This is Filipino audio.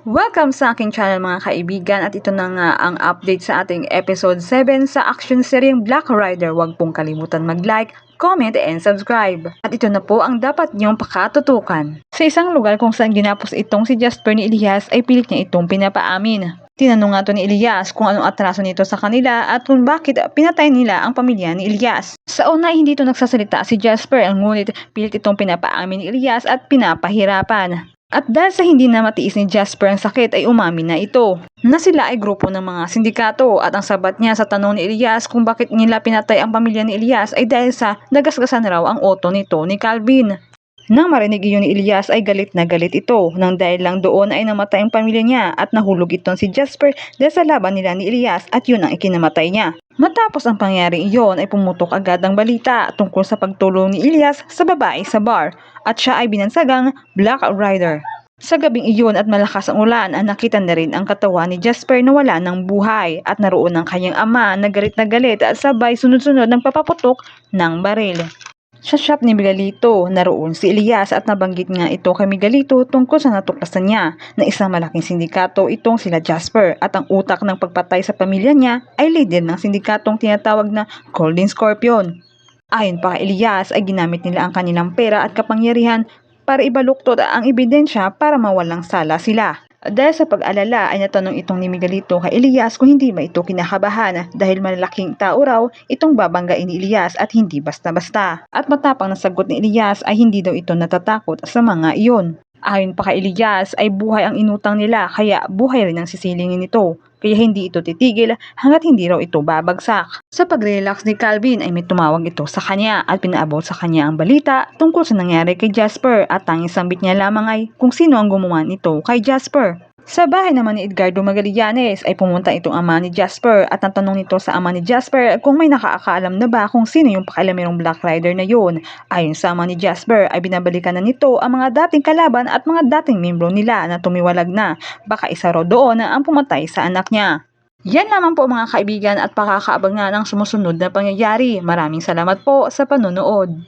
Welcome sa aking channel mga kaibigan at ito na nga ang update sa ating episode 7 sa action seryeng Black Rider. Huwag pong kalimutan mag-like, comment, and subscribe. At ito na po ang dapat niyong pakatutukan. Sa isang lugar kung saan ginapos itong si Jasper ni Elias ay pilit niya itong pinapaamin. Tinanong nga to ni Elias kung anong atraso nito sa kanila at kung bakit pinatay nila ang pamilya ni Elias. Sa una ay hindi ito nagsasalita si Jasper, ngunit pilit itong pinapaamin ni Elias at pinapahirapan. At dahil sa hindi na matiis ni Jasper ang sakit ay umamin na ito na sila ay grupo ng mga sindikato at ang sabat niya sa tanong ni Elias kung bakit nila pinatay ang pamilya ni Elias ay dahil sa nagasgasan raw ang auto nito ni Calvin. Nang marinig iyon ni Elias ay galit na galit ito nang dahil lang doon ay namatay ang pamilya niya at nahulog itong si Jasper dahil sa laban nila ni Elias at yun ang ikinamatay niya. Matapos ang pangyari iyon ay pumutok agad ang balita tungkol sa pagtulong ni Elias sa babae sa bar at siya ay binansagang Black Rider. Sa gabing iyon at malakas ang ulan ang nakita na rin ang katawan ni Jasper na wala ng buhay at naroon ang kanyang ama na galit at sabay sunod-sunod ng papaputok ng baril. Sa shop ni Miguelito, naroon si Elias at nabanggit nga ito kay Miguelito tungkol sa natuklasan niya na isang malaking sindikato itong sila Jasper at ang utak ng pagpatay sa pamilya niya ay leader ng sindikatong tinatawag na Golden Scorpion. Ayon pa kay Elias ay ginamit nila ang kanilang pera at kapangyarihan para ibaluktot ang ebidensya para mawalang sala sila. Dahil sa pag-alala ay natanong itong ni Miguelito kay Elias kung hindi ba ito kinakabahan dahil malalaking tao raw itong babanggain ni Elias at hindi basta-basta. At matapang na sagot ni Elias ay hindi daw ito natatakot sa mga iyon. Ayon pa kay Elias ay buhay ang inutang nila kaya buhay rin ang sisilingin nito. Kaya hindi ito titigil hanggat hindi raw ito babagsak. Sa pag-relax ni Calvin ay may tumawag ito sa kanya at pinaabot sa kanya ang balita tungkol sa nangyari kay Jasper at tanging sambit niya lamang ay kung sino ang gumawa nito kay Jasper. Sa bahay naman ni Edgardo Magallanes ay pumunta itong ama ni Jasper at natanong nito sa ama ni Jasper kung may nakakaalam na ba kung sino yung pakialamerong Black Rider na yun. Ayon sa ama ni Jasper ay binabalikan na nito ang mga dating kalaban at mga dating membro nila na tumiwalag na. Baka isa raw doon ang pumatay sa anak niya. Yan lamang po mga kaibigan at pakakaabangan ang sumusunod na pangyayari. Maraming salamat po sa panonood.